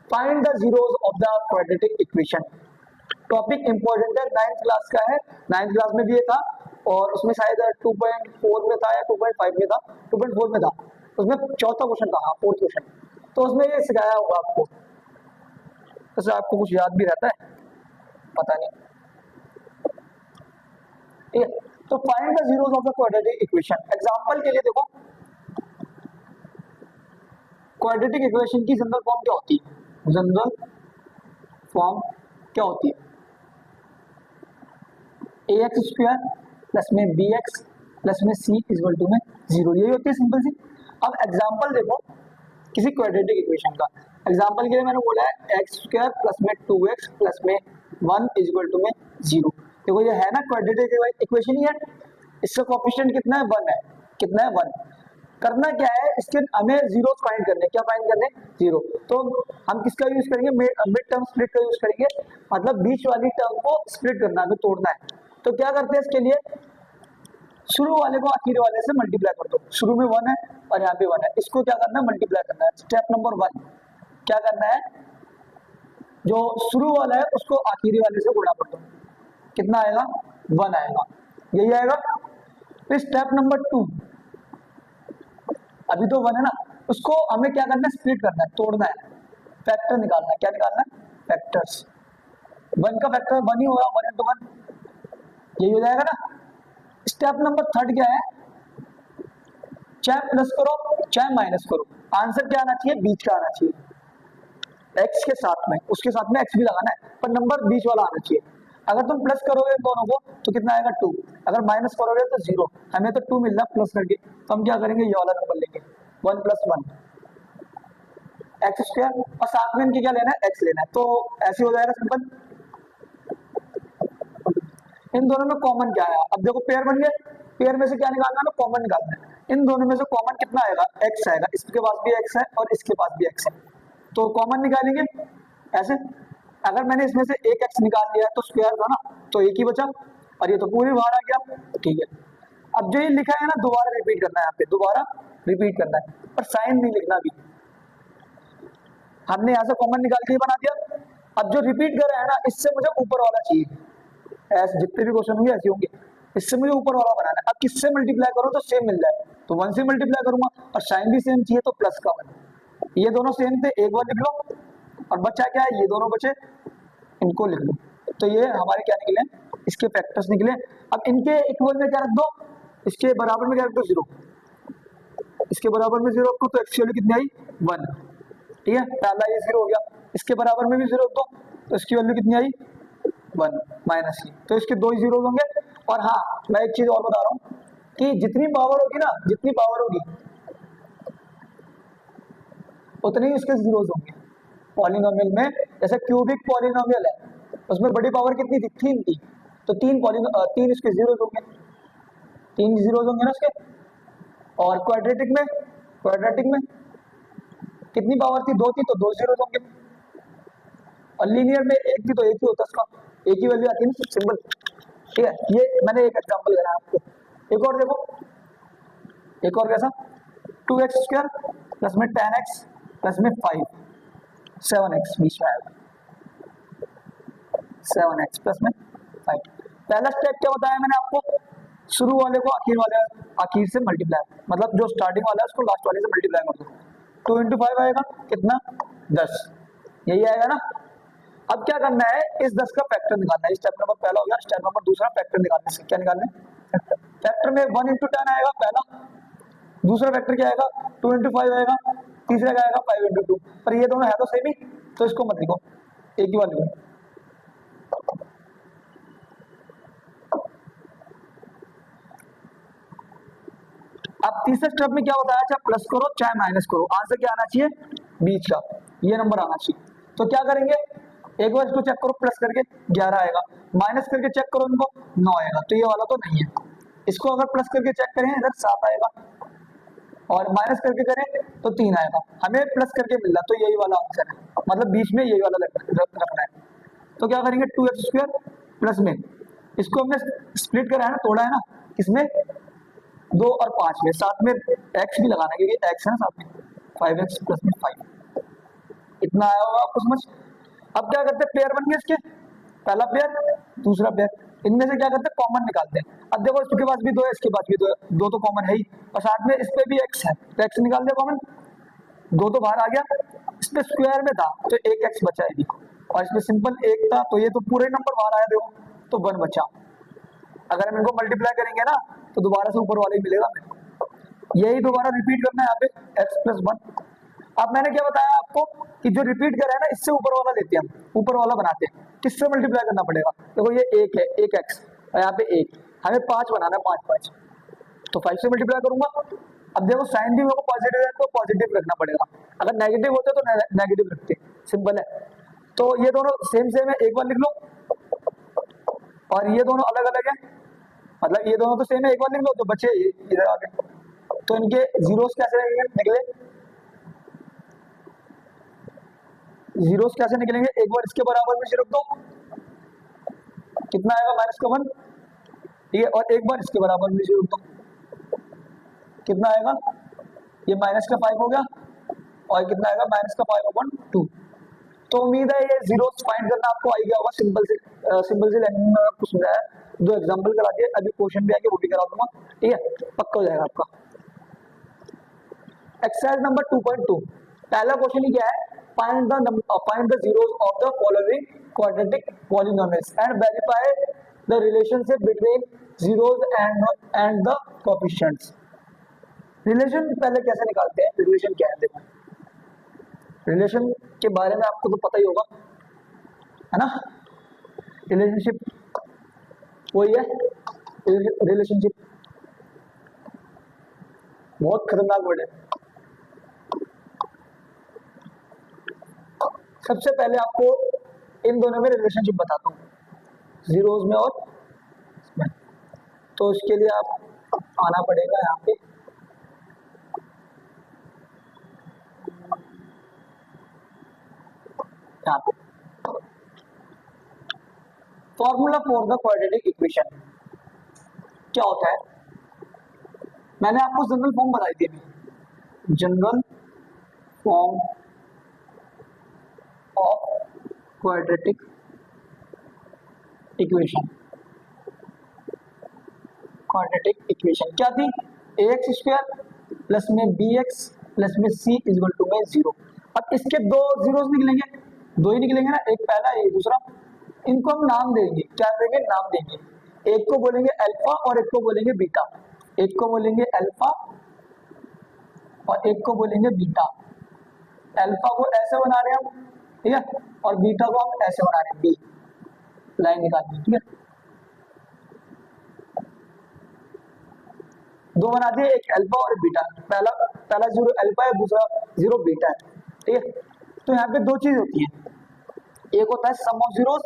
Find the zeros of the quadratic equation. Topic important है, 9th class का है, 9th class में भी ये था और उसमें शायद 2.4 में था या 2.5 में था, 2.4 में था, उसमें चौथा क्वेश्चन था, फोर्थ क्वेश्चन, तो उसमें ये सिखाया होगा आपको, वैसे आपको कुछ याद भी रहता है पता नहीं, ठीक है। तो find the zeros of the quadratic equation. Example के लिए देखो, क्वाड्रेटिक इक्वेशन की जनरल फॉर्म क्या होती है, जनरल फॉर्म क्या होती है, ax स्क्वायर प्लस में bx प्लस में c इक्वल टू में 0, यही होती है सिंपल सी। अब एग्जांपल देखो किसी क्वाड्रेटिक इक्वेशन का, एग्जांपल के लिए मैंने बोला है एक्स स्क्वायर प्लस में 2x प्लस में 1 इक्वल टू में 0। देखो ये है ना क्वाड्रेटिक इक्वेशन ही है, इसका कोएफिशिएंट कितना है, 1 है, कितना है 1। करना क्या है, इसके हमें जीरो फाइंड करने, क्या फाइंड करने, जीरो। तो हम किसका यूज करेंगे, मिड टर्म स्प्लिट का यूज करेंगे, मतलब बीच वाली टर्म को स्प्लिट करना है, तोड़ना है। तो क्या करते हैं इसके लिए, शुरू वाले को आखिरी वाले से मल्टीप्लाई कर दो, शुरू में 1 है और यहाँ पे 1 है, इसको क्या करना है, मल्टीप्लाई करना है। स्टेप नंबर 1 क्या करना है, जो शुरू वाला है उसको आखिरी वाले से गुणा कर दो, कितना आएगा, 1 आएगा, यही आएगा। फिर स्टेप नंबर 2, अभी तो 1 है ना, उसको हमें क्या करना है, स्प्लिट करना है, तोड़ना है, फैक्टर निकालना है, क्या निकालना है, फैक्टर्स। 1 का फैक्टर 1 ही होगा, 1 into 1 यही हो जाएगा ना। स्टेप नंबर 3 क्या है, चाहे प्लस करो चाहे माइनस करो, आंसर क्या आना चाहिए, बीच का आना चाहिए, एक्स के साथ में, उसके साथ में एक्स भी लगाना है, पर नंबर बीच वाला आना चाहिए। अगर तुम प्लस करोगे दोनों को तो कितना आएगा, 2, अगर माइनस करोगे तो 0। हमें तो 2 मिल रहा प्लस करके, तो हम क्या करेंगे, ये वाला नंबर लेंगे, 1 + 1 एक्स स्क्वायर, और साथ में इनके क्या लेना है, एक्स लेना है, तो ऐसे हो जाएगा सिंपल। इन दोनों में कॉमन क्या है, अब देखो पेयर बन गए, पेयर में से क्या निकालना है, कॉमन निकालना है। इन दोनों में से कॉमन कितना आएगा, एक्स आएगा, इसके पास भी एक्स है और इसके पास भी एक्स है, तो कॉमन निकालेंगे ऐसे। अगर मैंने इसमें से एक एक्स निकाल लिया तो स्क्वायर था ना, तो एक ही बचा, और ये तो पूरी बाहर आ गया, ठीक है। अब जो ये लिखा है ना, दोबारा रिपीट करना है, यहाँ पे दोबारा रिपीट करना है, पर साइन नहीं लिखना अभी, हमने यहाँ से कॉमन निकाल के बना दिया। अब जो रिपीट कर रहा है ना, इससे मुझे ऊपर वाला चाहिए, ऐसे जितने भी क्वेश्चन होंगे ऐसे होंगे, इससे मुझे ऊपर वाला बनाना है। अब किससे मल्टीप्लाई करो तो सेम मिल जाए, तो 1 से मल्टीप्लाई करूंगा, और साइन भी सेम चाहिए तो प्लस का 1, ये दोनों सेम थे, एक बार लिख लो, और बचा क्या है, ये दोनों बचे, इनको लिख लो, तो ये हमारे क्या निकले, इसके फैक्टर्स निकले। अब इनके इक्वल में क्या रख दो, इसके बराबर में क्या रख दो, 0, इसके बराबर में 0 रखो तो एक्स की वैल्यू कितनी आई, 1, ठीक है, पहला ये 0 हो गया। इसके बराबर में भी 0 रख दो तो इसकी वैल्यू कितनी आई, 1 माइनस की, तो इसके 2 ही जीरो होंगे। और हाँ, मैं एक चीज और बता रहा हूँ कि जितनी पावर होगी ना, जितनी पावर होगी उतने ही उसके जीरोस होंगे पॉलिनोमियल में। जैसे क्यूबिक पॉलिनोमियल है, उसमें बड़ी पावर कितनी थी, 3 थी, तो 3 इसके जीरोस होंगे, 3 जीरोस होंगे ना उसके। और क्वाड्रेटिक में कितनी पावर थी, 2 थी, तो 2 जीरोस होंगे। और लीनियर में 1 थी तो 1 ही होता, उसका एक ही वैल्यू आती है ना, सिंबल, ठीक है। ये मैंने एक एग्जांपल दे रहा आपको। एक और देखो, एक और कैसा, 2x स्क्वायर प्लस में 10x प्लस में 5, 7x बीच में आएगा, 7x प्लस में 5। पहला स्टेप क्या बताया मैंने आपको, शुरू वाले को आखिर से मल्टीप्लाई, मतलब जो स्टार्टिंग वाला है उसको लास्ट वाले से मल्टीप्लाई कर दो, 2 × 5 आएगा कितना, 10, यही आएगा ना। अब क्या करना है, इस 10 का फैक्टर निकालना है, स्टेप नंबर पहला हो गया। स्टेप नंबर दूसरा, फैक्टर निकालने से क्या निकालना है, फैक्टर में 1 × 10 आएगा पहला, दूसरा फैक्टर क्या आएगा, 2 × 5 आएगा, तीसरा क्या आएगा, 5 × 2, पर ये दोनों है तो सेम ही, तो इसको मत लिखो, एक ही बार लिखो। अब तीसरे स्टेप में क्या बताया, चाहे प्लस करो चाहे माइनस करो, आंसर क्या आना चाहिए, बीच का ये नंबर आना चाहिए। तो क्या करेंगे, एक बार इसको चेक करो, प्लस करके 11 आएगा, माइनस करके चेक करो इनको, 9 आएगा, तो ये वाला तो नहीं है। इसको अगर प्लस करके चेक करें, इधर 7 आएगा, और माइनस करके करें तो 3 आएगा, हमें प्लस करके मिल रहा, तो यही वाला आंसर है, मतलब बीच में यही वाला रखना है। तो क्या करेंगे, 2x स्क्वायर प्लस में, इसको हमने स्प्लिट करा है ना, तोड़ा है ना, किसमें, 2 और 5 में, साथ में x भी लगाना है क्योंकि x है ना साथ में, 5x प्लस में 5, इतना इतना आया होगा आपको समझ। अब क्या करते हैं, पेयर बन गए इसके, पहला पेयर दूसरा पेयर, इनमें से क्या करते हैं कॉमन निकालते हैं। अब देखो इसके पास भी दो है, इसके पास भी दो है, दो तो कॉमन है ही, और साथ में इस पे भी एक्स है, तो एक्स निकाल दिया कॉमन, दो तो बाहर आ गया, इस पे स्क्वायर में था तो एक एक्स बचा है देखो, और इसमें सिंपल एक था तो ये तो पूरे नंबर बाहर आया देखो, तो वन बचा। अगर हम इनको मल्टीप्लाई करेंगे ना तो दोबारा से ऊपर वाला ही मिलेगा, यही दोबारा रिपीट करना है यहाँ पे एक्स प्लस वन। अब मैंने क्या बताया आपको कि जो रिपीट करा है ना इससे ऊपर वाला लेते हैं हम, ऊपर वाला बनाते हैं, किससे मल्टीप्लाई करना पड़ेगा, देखो ये एक है, एक एक्स और यहाँ पे एक, हमें पांच बनाना है, पांच पांच, तो फाइव से मल्टीप्लाई करूंगा। अब देखो साइन भी मेरे को पॉजिटिव है तो पॉजिटिव रखना पड़ेगा, अगर नेगेटिव होते तो नेगेटिव रखते, सिंपल है। तो ये दोनों सेम सेम है, एक बार लिख लो, और ये दोनों अलग अलग है, मतलब ये दोनों तो सेम है, एक बार लिख लो, तो बचे इधर आ गए, तो इनके जीरोस कैसे निकले, जीरोस कैसे निकलेंगे, एक बार इसके बराबर में जीरो दो, कितना आएगा माइनस का वन, ठीक है, और एक बार इसके बराबर में जीरो दो, कितना आएगा, ये माइनस का फाइव हो गया, और कितना आएगा माइनस का फाइव अपॉन टू। तो उम्मीद है ये जीरोस फाइंड करना आपको आ गया होगा, सिंपल से लैंग्वेज में आपको समझाया, दो एग्जांपल करा दिए, अभी क्वेश्चन भी आके वो भी करा दूंगा, ठीक है, पक्का हो जाएगा आपका। एक्सरसाइज नंबर 2.2, पहला क्वेश्चन ही क्या है, find the zeros of the following quadratic polynomials and verify the relationship between zeros and the coefficients. Relation पहले कैसे निकालते हैं, रिलेशन क्या है, देखो रिलेशन के बारे में आपको तो पता ही होगा, है ना, रिलेशनशिप वही है, रिलेशनशिप बहुत खतरनाक वर्ड है। सबसे पहले आपको इन दोनों में रिलेशनशिप बताता हूँ, जीरोस में और इसमें, तो इसके लिए आप आना पड़ेगा यहाँ पे, यहाँ पे formula for the quadratic equation क्या होता है, मैंने आपको जनरल फॉर्म बताई थी, general form of quadratic equation, quadratic equation क्या थी, ए एक्स स्क्वायर प्लस में बी एक्स प्लस में सी इक्वल टू में जीरो। अब इसके दो जीरोस निकलेंगे, दो ही निकलेंगे ना, एक पहला एक दूसरा, इनको हम नाम देंगे, क्या देंगे, नाम देंगे, एक को बोलेंगे अल्फा और एक को बोलेंगे बीटा, एक को बोलेंगे अल्फा और एक को बोलेंगे बीटा। अल्फा को ऐसे बना रहे हैं हम, ठीक है, और बीटा को हम ऐसे बना रहे हैं, बी लाइन निकालनी है, ठीक है, दो बना दिए, एक अल्फा और बीटा, पहला जीरो अल्फा है, दूसरा जीरो बीटा है, ठीक है। तो यहाँ पे दो चीज होती है, एक होता है sum of zeros,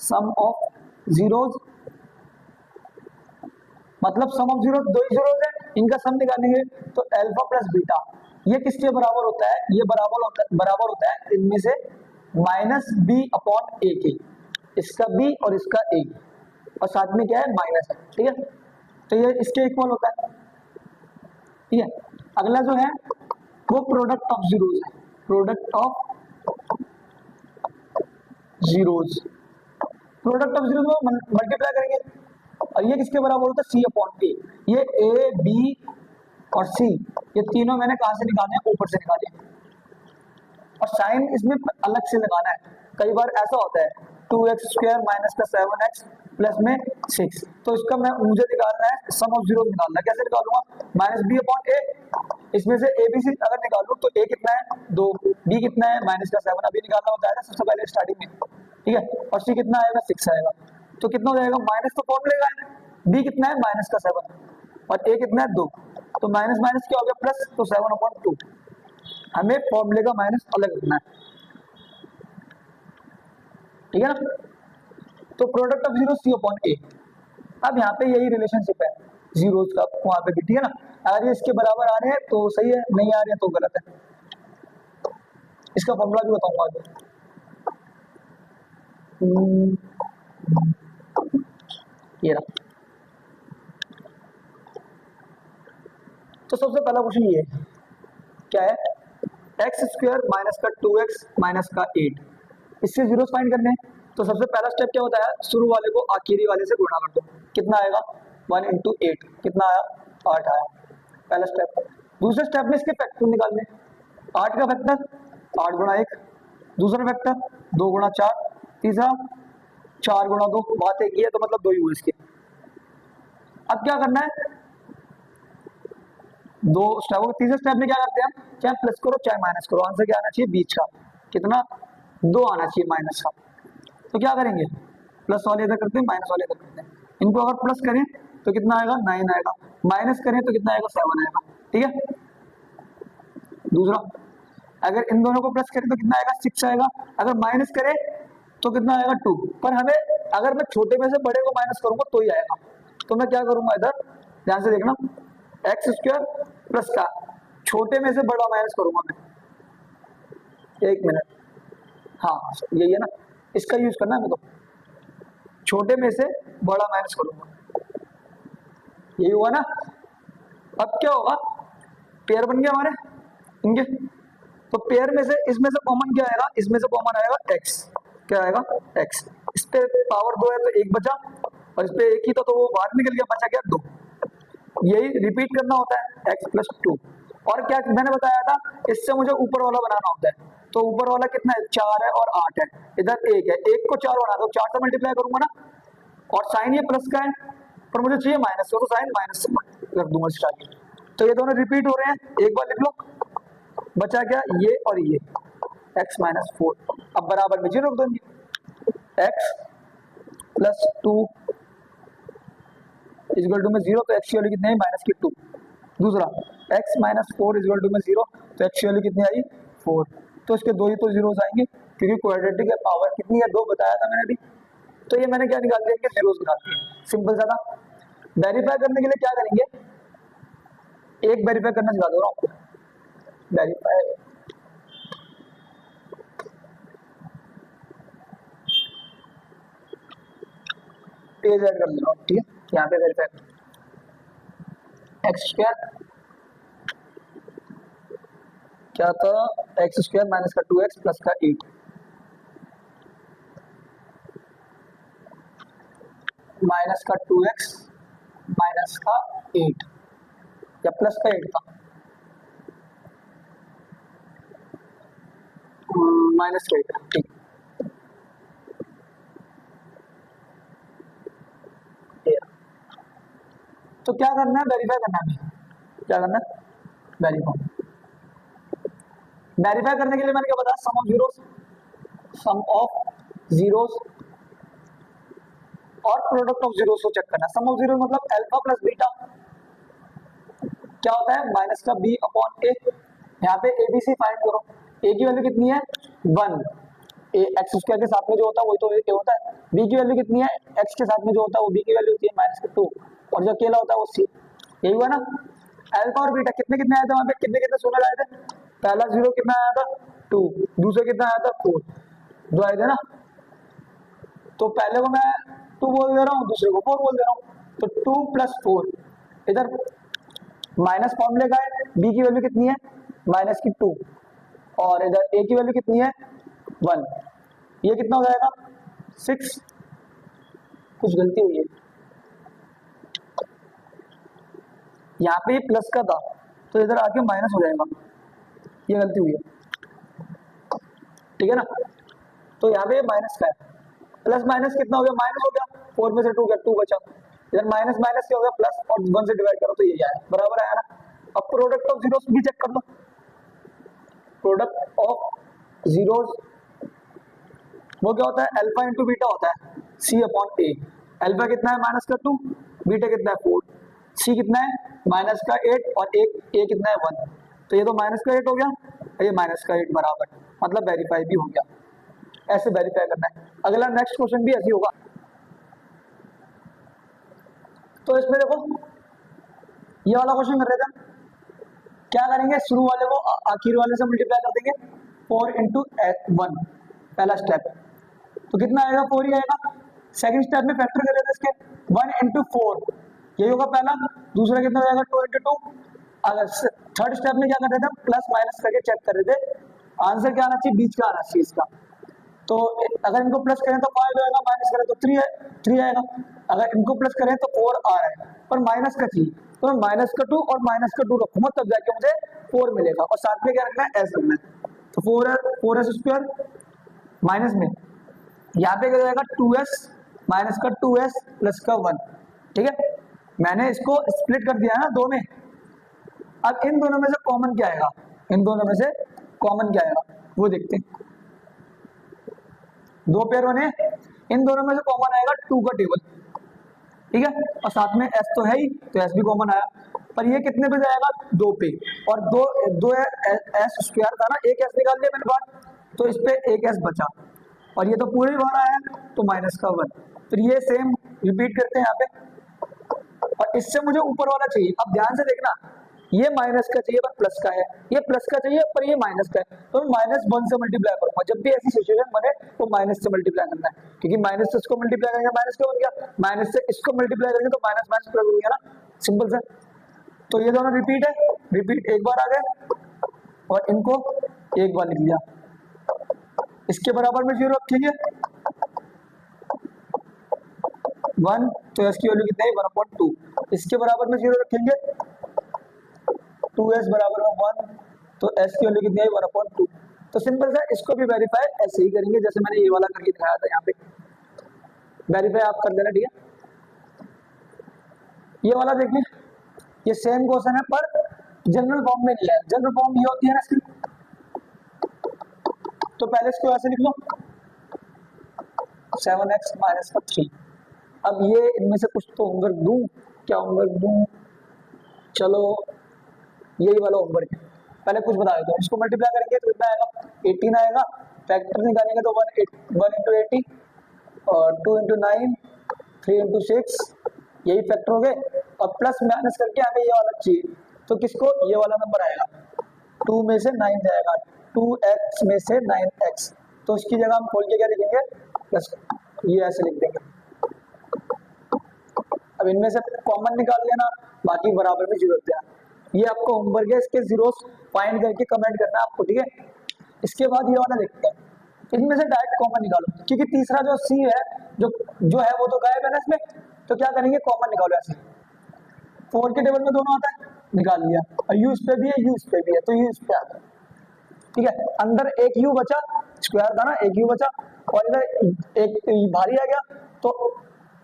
sum of zeros मतलब सम ऑफ जीरोस, दो ही जीरोस है, इनका सम निकालेंगे, तो अल्फा प्लस बीटा ये किसके बराबर होता है, ये बराबर होता है इनमें से माइनस बी अपॉन ए के, इसका बी और इसका ए, और साथ में क्या है माइनस है, ठीक है, तो ये इसके इक्वल होता है, ठीक है। अगला जो है वो प्रोडक्ट ऑफ जीरोस है, product of zeros, product of zeros में मल्टीप्लाई करेंगे, और ये किसके बराबर होता है, सी अपॉन ए, ये ए बी और सी ये तीनों मैंने कहां से निकाले हैं, ऊपर से निकाले, और साइन इसमें अलग से लगाना है, कई बार ऐसा होता है 2x स्क्वायर माइनस का 7x प्लस में 6, तो इसका मुझे निकालना है सम ऑफ जीरो निकालना है, कैसे निकालूंगा, माइनस बी अपॉन ए, इसमें से ए बी सी अगर निकालूं तो ए कितना है 2, बी कितना है माइनस का 7, अभी निकालना होता है सबसे पहले स्टार्टिंग में, ठीक है, और सी कितना आएगा 6 आएगा, तो कितना हो जाएगा, माइनस तो फॉर्मूले का है, बी कितना है माइनस का 7 और ए कितना है 2, तो माइनस माइनस क्या हो गया प्लस, तो 7/2, हमें फॉर्मूले का माइनस अलग रखना है, ठीक है ना, तो product of zero C upon A. अब यहाँ पे यही रिलेशनशिप है जीरोस का वहां पे भी, ठीक है ना, अगर ये इसके बराबर आ रहे हैं तो सही है, नहीं आ रहे हैं तो गलत है, इसका फॉर्मूला भी बताऊंगा आगे। ये रहा, तो सबसे पहला क्वेश्चन ये है, क्या है, एक्स स्क्वायर माइनस का 2x माइनस का 8, इससे जीरो फाइंड करने हैं। तो सबसे पहला स्टेप क्या होता है, शुरू वाले को आखिरी वाले से गुणा कर दो, कितना आएगा 1 इंटू 8, कितना आया 8 आया, पहला स्टेप। दूसरे स्टेप में इसके फैक्टर निकालने, 8 का फैक्टर 8 गुणा 1, दूसरा फैक्टर 2 गुणा 4, तीसरा 4 गुणा 2, बात एक ही है तो मतलब 2 ही हुए इसके। अब क्या करना है, दो स्टेप हो, तीसरे स्टेप में क्या करते हैं, चाहे प्लस करो चाहे माइनस करो, आंसर क्या आना चाहिए बीच का, कितना 2 आना चाहिए माइनस का। तो क्या करेंगे, प्लस वाले इधर करते हैं माइनस वाले इधर करते हैं, इनको अगर प्लस करें तो कितना आएगा 9 आएगा, माइनस करें तो कितना आएगा 7 आएगा, ठीक है। दूसरा अगर इन दोनों को प्लस करें तो कितना आएगा 6 आएगा, अगर माइनस करें तो कितना आएगा 2, पर हमें अगर मैं छोटे में से बड़े को माइनस करूंगा तो ही आएगा। तो मैं क्या करूंगा, इधर ध्यान से देखना, एक्स स्क्वायर प्लस का छोटे में से बड़ा माइनस करूंगा मैं, 1 मिनट, हाँ यही है ना, इसका यूज करना है मेरे को, छोटे में से बड़ा माइनस करूंगा, यही हुआ ना। अब क्या होगा, पेयर बन गया हमारे इनके, तो पेयर में से इसमें से कॉमन क्या आएगा, इसमें से कॉमन आएगा x, क्या आएगा x, इस पे पावर 2 है तो 1 बचा, और इस पे 1 ही तो वो बाहर निकल गया, बचा क्या 2, यही रिपीट करना होता है x प्लस 2। और क्या मैंने बताया था, इससे मुझे ऊपर वाला बनाना होता है, तो ऊपर वाला कितना है 4 है और 8 है, इधर 1 है, 1 को 4 बना दो, 4 से मल्टीप्लाई करूंगा ना, और साइन ये प्लस का है पर मुझे चाहिए माइनस का, तो साइन माइनस से रख दूंगा स्टार्टिंग। तो ये दोनों रिपीट हो रहे हैं, एक बार लिख लो, बचा क्या ये और ये, x माइनस 4, अब बराबर में जीरो रख देंगे, x प्लस 2 इक्वल टू में 0, तो x की वैल्यू कितनी है माइनस की 2। दूसरा x माइनस 4 इक्वल टू में 0, तो x की वैल्यू कितनी आई 4, तो इसके दो ही तो जीरोस आएंगे, क्योंकि क्वाड्रेटिक है, पावर कितनी है 2 बताया था मैंने अभी, तो ये मैंने क्या निकाल दिया कि जीरोस निकाल दिए, सिंपल सा था। वेरीफाई करने के लिए क्या करेंगे, एक वेरीफाई करना सिखा दो आपको, वेरीफाई पेज ऐड कर लेना, ठीक है, यहाँ पे वेरीफाई एक्स स्क्वायर क्या था, एक्स स्क्वायर माइनस का 2x प्लस का 8, माइनस का 2x माइनस का 8 या प्लस का 8 था, माइनस का 8, ठीक। तो क्या करना है, वेरीफाई करना है, क्या करना है वेरीफाई। वेरीफाई करने के लिए मैंने क्या बताया, sum of zeros, sum of zeros और प्रोडक्ट ऑफ जीरोस को चेक करना। सम ऑफ जीरो मतलब अल्फा प्लस बीटा, क्या होता है माइनस का b अपॉन a, यहाँ पे abc फाइंड करो, a की वैल्यू कितनी है 1, a एक्स स्क्वायर के साथ में जो होता है वही तो a होता है, b की वैल्यू कितनी है x के साथ में जो होता है वो b की वैल्यू होती है माइनस का 2, और जो अकेला होता है वो c, यही हुआ ना। अल्फा और बीटा कितने कितने आए थे वहां पे, कितने कितने सोलर आए थे, पहला जीरो कितना आया था 2, दूसरा कितना आया था 4, दो आए थे ना, तो पहले को मैं 2 बोल दे रहा हूँ, दूसरे को 4 बोल दे रहा हूँ, तो 2 प्लस 4, इधर माइनस फॉर्मूले का है, b की वैल्यू कितनी है माइनस की 2, और इधर a की वैल्यू कितनी है 1, ये कितना हो जाएगा 6, कुछ गलती हुई है, यहाँ पे प्लस का था तो इधर आके माइनस हो जाएगा, ये गलती हुई है, ठीक है ना। तो यहाँ पे माइनस का है, प्लस माइनस कितना हो गया माइनस हो गया, 4 में से 2 गया 2 बचा, इधर माइनस माइनस क्या हो गया प्लस, और 1 से डिवाइड करो तो ये आया, बराबर आया ना। अब प्रोडक्ट ऑफ जीरोस भी चेक कर लो, प्रोडक्ट ऑफ जीरोस वो क्या होता है, अल्फा इंटू बीटा होता है, c अपॉन a, अल्फा कितना है माइनस का 2, बीटा कितना है 4, c कितना है माइनस का 8, और a कितना है 1, तो ये तो माइनस का 8 हो गया, और ये माइनस का 8 बराबर, मतलब वेरीफाई भी हो गया, ऐसे वेरीफाई करना है। अगला नेक्स्ट क्वेश्चन भी ऐसे होगा, तो इसमें देखो ये वाला क्वेश्चन कर रहे थे, क्या करेंगे शुरू वाले को आखिर वाले से मल्टीप्लाई कर देंगे, 4 इंटू 1, पहला स्टेप, तो कितना आएगा 4 ही आएगा। सेकंड स्टेप में फैक्टर कर रहे थे इसके, 1 इंटू 4 यही होगा पहला, दूसरा कितना हो जाएगा 2 इंटू 2, अगर थर्ड स्टेप में क्या कर रहे थे, प्लस माइनस करके चेक कर रहे थे आंसर क्या आना चाहिए, बीच का आना चाहिए इसका। तो अगर इनको प्लस करें तो 5 आएगा, माइनस करें तो 3 आएगा। अगर इनको प्लस करें तो 4 आ रहा है, पर माइनस का चाहिए, तो मैं माइनस का 2 और माइनस का 2 रखूंगा, तब जाके मुझे 4 मिलेगा। और साथ में क्या रखना है, एस रखना है। तो 4s स्क्वायर माइनस में यहाँ पे क्या जाएगा 2s माइनस का 2s प्लस का 1। ठीक है, मैंने इसको स्प्लिट कर दिया है ना 2 में। अब इन दोनों में से कॉमन क्या आएगा, इन दोनों में से कॉमन क्या आएगा वो देखते हैं। 2 पेयर बने, इन दोनों में से कॉमन आएगा 2 का टेबल। ठीक है, और साथ में s तो है ही, तो s भी कॉमन आया। पर ये कितने पे जाएगा, 2 पे, और दो s स्क्वायर था ना, एक s निकाल लिया मैंने बाहर, तो इस पे एक s बचा, और ये तो पूरे बाहर आया तो माइनस का 1। फिर ये सेम रिपीट करते हैं यहाँ पे, और इससे मुझे ऊपर वाला चाहिए। अब ध्यान से देखना, ये माइनस का चाहिए पर प्लस का है, ये प्लस का चाहिए पर ये माइनस का है, तो -1 से मल्टीप्लाई करूंगा। जब भी ऐसी सिचुएशन बने तो माइनस से मल्टीप्लाई करना है, क्योंकि माइनस से इसको मल्टीप्लाई करेंगे माइनस का बन गया, माइनस से इसको मल्टीप्लाई करेंगे तो माइनस माइनस प्लस हो गया ना, सिंपल सा। तो ये दोनों रिपीट है, रिपीट एक बार आ गए और इनको एक बार लिख लिया। इसके बराबर में 0 रखेंगे 1, तो इसकी वैल्यू कितनी है 1/2। इसके बराबर में 0 रखेंगे 2s बराबर में 1, तो s की वैल्यू कितनी है 1/2। तो सिंपल सा, इसको भी वेरीफाई ऐसे ही करेंगे जैसे मैंने ये वाला करके दिखाया था, यहाँ पे वेरीफाई आप कर लेना। ठीक है, ये वाला देखिए, ये सेम क्वेश्चन है पर जनरल फॉर्म में नहीं है। जनरल फॉर्म ये होती है ना इसकी, तो पहले इसको ऐसे लिख लो 7x माइनस का 3। अब ये इनमें से कुछ तो होमवर्क दूं, क्या होमवर्क दूं, चलो यही वाला होमवर्क है। पहले कुछ बता देता हूँ, इसको मल्टीप्लाई करेंगे तो कितना आएगा 18 आएगा, फैक्टर निकालेंगे तो 1 into 80 और 2 into 9 3 into 6, यही फैक्टर हो गए। और प्लस माइनस करके हमें ये वाला चाहिए, तो किसको, ये वाला नंबर आएगा 2 में से 9 जाएगा, 2x में से 9x, तो इसकी जगह हम खोल के क्या लिखेंगे प्लस, ये ऐसे लिख देंगे। अब इनमें से कॉमन निकाल लेना, बाकी बराबर में 0 रख देना। ये आपको होमवर्क है, इसके जीरोस फाइंड करके कमेंट करना आपको। ठीक है, इसके बाद ये वाला देखते हैं, इनमें से डायरेक्ट कॉमन निकालो, क्योंकि तीसरा जो सी है जो है वो तो गायब है ना इसमें, तो क्या करेंगे कॉमन निकालो। ऐसे 4 के टेबल में दोनों आता है, निकाल लिया, और यू इस पे भी है, यू इस पे भी है, तो यू इस पे आ गया। ठीक है, अंदर एक यू बचा, स्क्वायर था ना, एक यू बचा, और इधर एक भारी आ गया, तो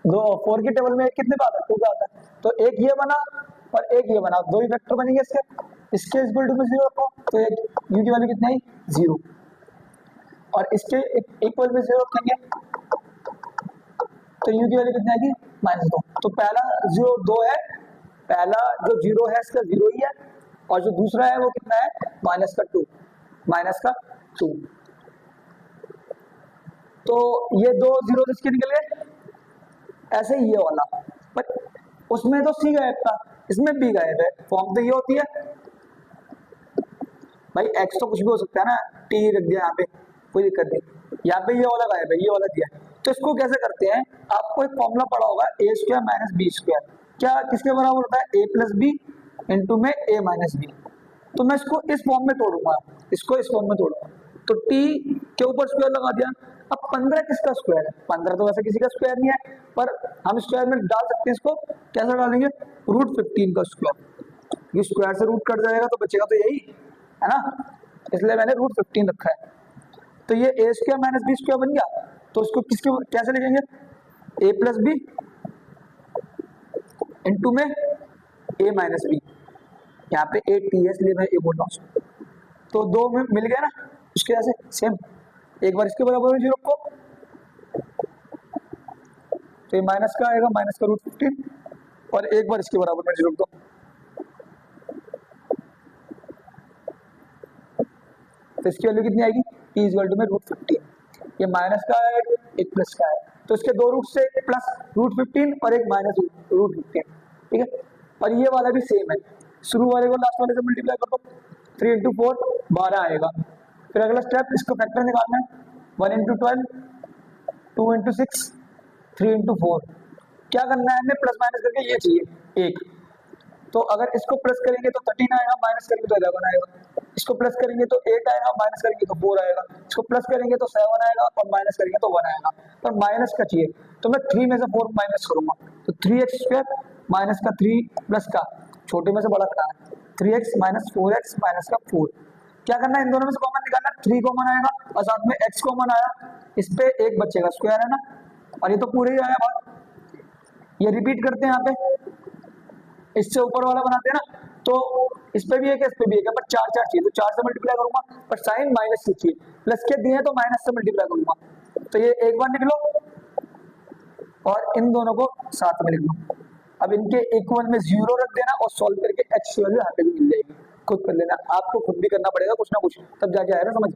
4 के टेबल में कितने पे आता है 2 पे आता है, तो एक ये बना और एक ये बना, 2 ही वेक्टर बनेंगे इसके इक्वल टू में 0 रखो, तो एक u की वैल्यू कितनी है 0, और इसके इक्वल में 0 रखेंगे तो u की वैल्यू कितनी आएगी -2। तो पहला जो 2 है, पहला जो 0 है इसका 0 ही है, और जो दूसरा है वो कितना है -2। तो ये 2 0 किसके निकल गए, ऐसे ही ये वाला, पर उसमें तो सी गायब था, इसमें बी गायब है। फॉर्म तो ये होती है भाई, एक्स तो कुछ भी हो सकता है ना, टी रख दिया यहाँ पे, कोई दिक्कत नहीं। यहाँ पे ये वाला गायब है, ये वाला दिया है, तो इसको कैसे करते हैं, आपको एक फॉर्मूला पड़ा होगा a² माइनस b², क्या किसके बराबर होता है a प्लस बी इंटू में a माइनस बी। तो मैं इसको इस फॉर्म में तोड़ूंगा, इसको इस फॉर्म में तोड़ूंगा, तो t के ऊपर स्क्वायर लगा दिया। अब 15 किसका स्क्वायर है, 15 तो वैसे किसी का स्क्वायर नहीं है, पर हम स्क्वायर में डाल सकते हैं इसको, कैसे डालेंगे √15 का स्क्वायर, ये स्क्वायर से रूट कट जाएगा तो बचेगा तो यही है ना, इसलिए मैंने √15 रखा है। तो ये a² माइनस b² बन गया, तो उसको किसके कैसे लिखेंगे a प्लस बी इंटू में a माइनस बी, यहाँ पे a t है इसलिए मैं a बोल रहा हूँ, तो 2 में मिल गया ना, उसके ऐसे सेम एक बार इसके बराबर में 0 रखो, तो ये माइनस का आएगा, माइनस का √15, और एक बार इसके बराबर में 0 रख दो, तो इसकी वैल्यू कितनी आएगी p इक्वल टू में √15। ये माइनस का है, एक प्लस का है, तो इसके 2 रूट से एक प्लस √15 और एक माइनस √15। ठीक है, और ये वाला भी सेम है, शुरू वाले को लास्ट वाले से मल्टीप्लाई कर दो, 3 into 4 12 आएगा। फिर अगला स्टेप, इसको फैक्टर निकालना है, 1 into 12 2 into 6 3 into 4, क्या करना है हमें प्लस माइनस करके ये चाहिए 1, तो अगर इसको प्लस करेंगे तो 13 आएगा, माइनस करेंगे तो 11 आएगा, इसको प्लस करेंगे तो 8 आएगा, माइनस करेंगे तो 4 आएगा, इसको प्लस करेंगे तो 7 आएगा और माइनस करेंगे तो 1 आएगा। पर माइनस का चाहिए तो मैं 3 में से 4 माइनस करूंगा, तो 3x² माइनस का 3 प्लस का छोटे में से बड़ा घटाना, 3x माइनस 4x माइनस का 4। क्या करना है, इन दोनों में से कॉमन निकालना, 3 कॉमन आएगा और साथ में x कॉमन आया, इस पे एक बचेगा स्क्वायर है ना, और ये तो पूरे ही आया बात। ये रिपीट करते हैं यहाँ पे, इससे ऊपर वाला बनाते हैं ना, तो इस पे भी एक है, इस पे भी एक है, पर 4 4 चाहिए तो 4 से मल्टीप्लाई करूंगा, पर साइन माइनस से चाहिए, प्लस के दिए तो माइनस से मल्टीप्लाई करूंगा, तो ये एक बार लिख लो और इन दोनों को साथ में लिख लो। अब इनके इक्वल में 0 रख देना और सॉल्व करके x की वैल्यू यहाँ पे भी मिल जाएगी, खुद कर लेना, आपको खुद भी करना पड़ेगा कुछ ना कुछ, तब जाके आएगा समझ।